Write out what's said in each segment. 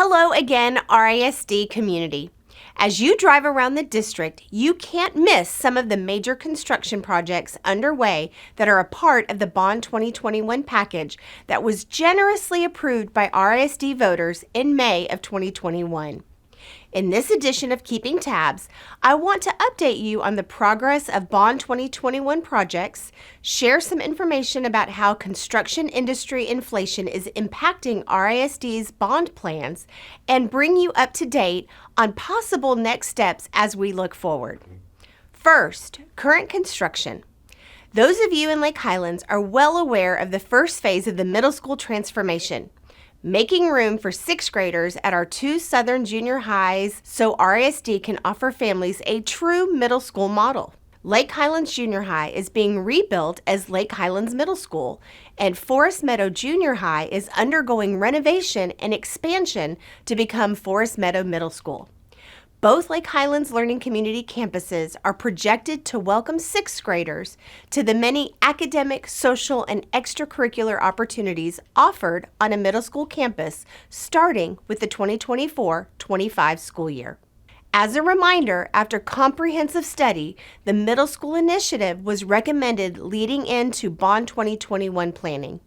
Hello again, RISD community. As you drive around the district, you can't miss some of the major construction projects underway that are a part of the Bond 2021 package that was generously approved by RISD voters in May of 2021. In this edition of Keeping Tabs, I want to update you on the progress of Bond 2021 projects, share some information about how construction industry inflation is impacting RISD's bond plans, and bring you up to date on possible next steps as we look forward. First, current construction. Those of you in Lake Highlands are well aware of the first phase of the middle school transformation, making room for sixth graders at our two southern junior highs so RISD can offer families a true middle school model. Lake Highlands Junior High is being rebuilt as Lake Highlands Middle School, and Forest Meadow Junior High is undergoing renovation and expansion to become Forest Meadow Middle School. Both Lake Highlands Learning Community campuses are projected to welcome sixth graders to the many academic, social, and extracurricular opportunities offered on a middle school campus starting with the 2024-25 school year. As a reminder, after comprehensive study, the Middle School Initiative was recommended leading into Bond 2021 planning.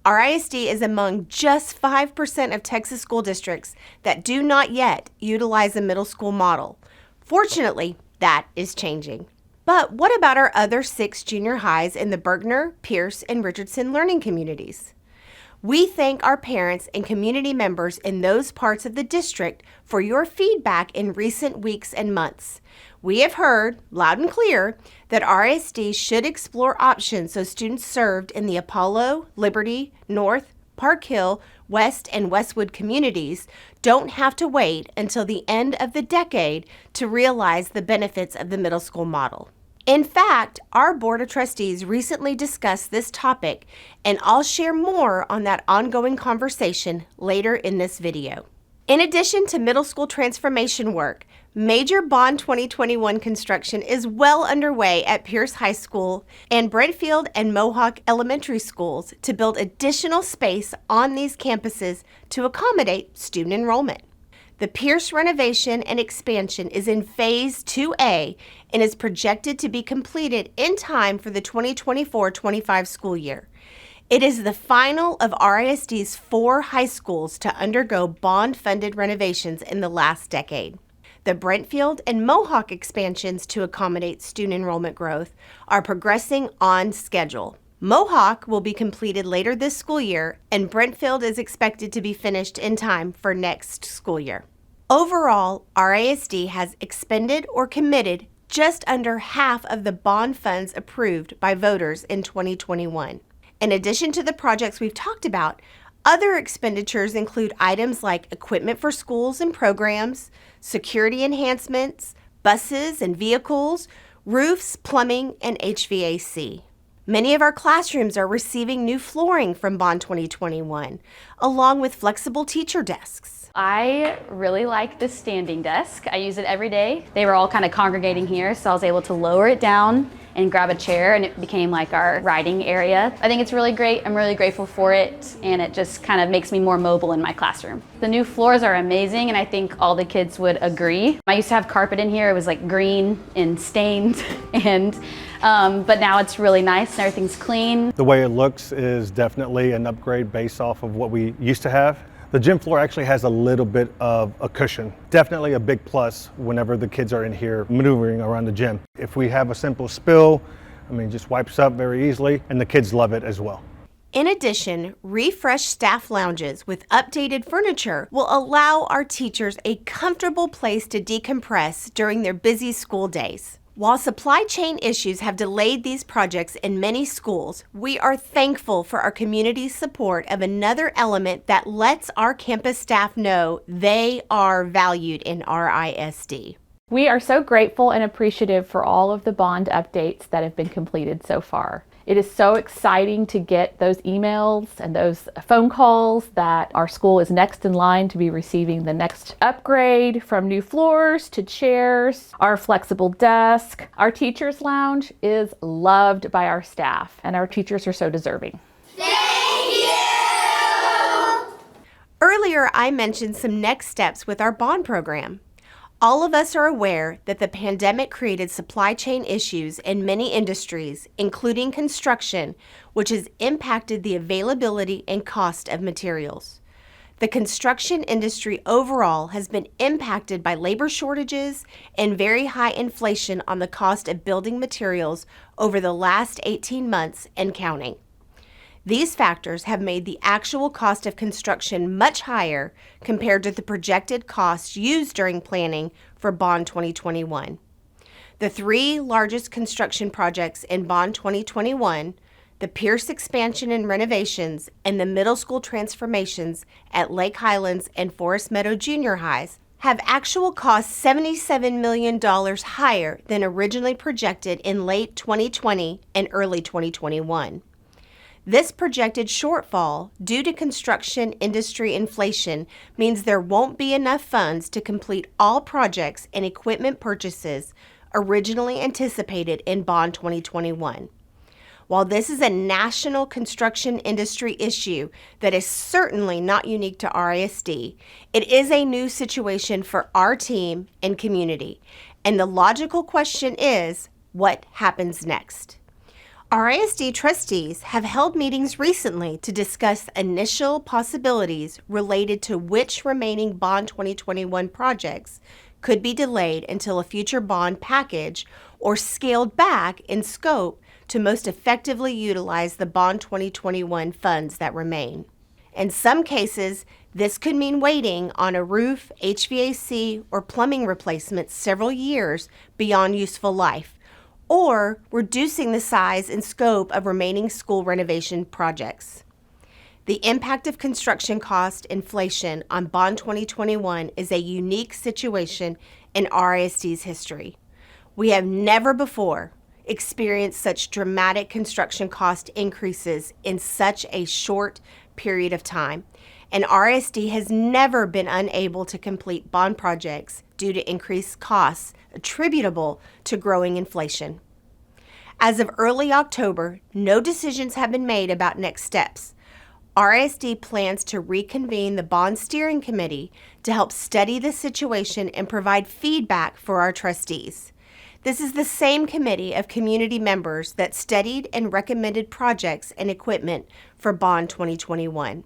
RISD is among just 5% of Texas school districts that do not yet utilize a middle school model. Fortunately, that is changing. But what about our other 6 junior highs in the Bergner, Pierce, and Richardson learning communities? We thank our parents and community members in those parts of the district for your feedback in recent weeks and months. We have heard, loud and clear, that RISD should explore options so students served in the Apollo, Liberty, North, Park Hill, West, and Westwood communities don't have to wait until the end of the decade to realize the benefits of the middle school model. In fact, our Board of Trustees recently discussed this topic, and I'll share more on that ongoing conversation later in this video. In addition to middle school transformation work, major Bond 2021 construction is well underway at Pierce High School and Brentfield and Mohawk Elementary Schools to build additional space on these campuses to accommodate student enrollment. The Pierce renovation and expansion is in Phase 2A and is projected to be completed in time for the 2024-25 school year. It is the final of RISD's 4 high schools to undergo bond-funded renovations in the last decade. The Brentfield and Mohawk expansions to accommodate student enrollment growth are progressing on schedule. Mohawk will be completed later this school year, and Brentfield is expected to be finished in time for next school year. Overall, RISD has expended or committed just under half of the bond funds approved by voters in 2021. In addition to the projects we've talked about, other expenditures include items like equipment for schools and programs, security enhancements, buses and vehicles, roofs, plumbing, and HVAC. Many of our classrooms are receiving new flooring from Bond 2021, along with flexible teacher desks. I really like this standing desk. I use it every day. They were all kind of congregating here, so I was able to lower it down and grab a chair, and it became like our writing area. I think it's really great. I'm really grateful for it, and it just kind of makes me more mobile in my classroom. The new floors are amazing, and I think all the kids would agree. I used to have carpet in here. It was like green and stained, and but now it's really nice and everything's clean. The way it looks is definitely an upgrade based off of what we used to have. The gym floor actually has a little bit of a cushion. Definitely a big plus whenever the kids are in here maneuvering around the gym. If we have a simple spill, just wipes up very easily, and the kids love it as well. In addition, refreshed staff lounges with updated furniture will allow our teachers a comfortable place to decompress during their busy school days. While supply chain issues have delayed these projects in many schools, we are thankful for our community's support of another element that lets our campus staff know they are valued in RISD. We are so grateful and appreciative for all of the bond updates that have been completed so far. It is so exciting to get those emails and those phone calls that our school is next in line to be receiving the next upgrade, from new floors to chairs, our flexible desk. Our teachers' lounge is loved by our staff, and our teachers are so deserving. Thank you! Earlier, I mentioned some next steps with our bond program. All of us are aware that the pandemic created supply chain issues in many industries, including construction, which has impacted the availability and cost of materials. The construction industry overall has been impacted by labor shortages and very high inflation on the cost of building materials over the last 18 months and counting. These factors have made the actual cost of construction much higher compared to the projected costs used during planning for Bond 2021. The three largest construction projects in Bond 2021, the Pierce expansion and renovations, and the middle school transformations at Lake Highlands and Forest Meadow Junior Highs, have actual costs $77 million higher than originally projected in late 2020 and early 2021. This projected shortfall due to construction industry inflation means there won't be enough funds to complete all projects and equipment purchases originally anticipated in Bond 2021. While this is a national construction industry issue that is certainly not unique to RISD, it is a new situation for our team and community. And the logical question is, what happens next? RISD trustees have held meetings recently to discuss initial possibilities related to which remaining Bond 2021 projects could be delayed until a future bond package or scaled back in scope to most effectively utilize the Bond 2021 funds that remain. In some cases, this could mean waiting on a roof, HVAC, or plumbing replacement several years beyond useful life, or reducing the size and scope of remaining school renovation projects. The impact of construction cost inflation on Bond 2021 is a unique situation in RISD's history. We have never before experienced such dramatic construction cost increases in such a short period of time, and RISD has never been unable to complete bond projects due to increased costs attributable to growing inflation. As of early October, no decisions have been made about next steps. RISD plans to reconvene the Bond Steering Committee to help study the situation and provide feedback for our trustees. This is the same committee of community members that studied and recommended projects and equipment for Bond 2021.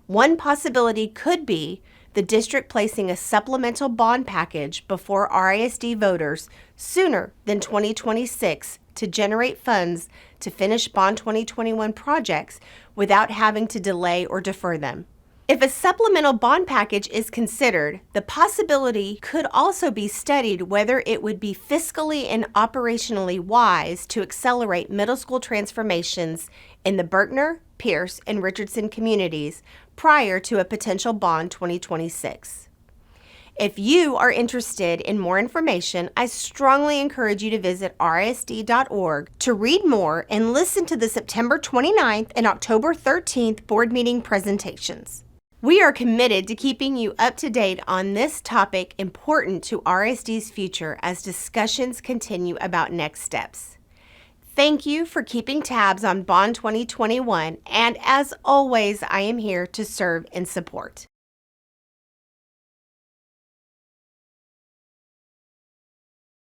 One possibility could be the district placing a supplemental bond package before RISD voters sooner than 2026 to generate funds to finish Bond 2021 projects without having to delay or defer them. If a supplemental bond package is considered, the possibility could also be studied whether it would be fiscally and operationally wise to accelerate middle school transformations in the Berkner, Pierce, and Richardson communities prior to a potential Bond 2026. If you are interested in more information, I strongly encourage you to visit risd.org to read more and listen to the September 29th and October 13th board meeting presentations. We are committed to keeping you up to date on this topic important to RISD's future as discussions continue about next steps. Thank you for keeping tabs on Bond 2021, and as always, I am here to serve and support.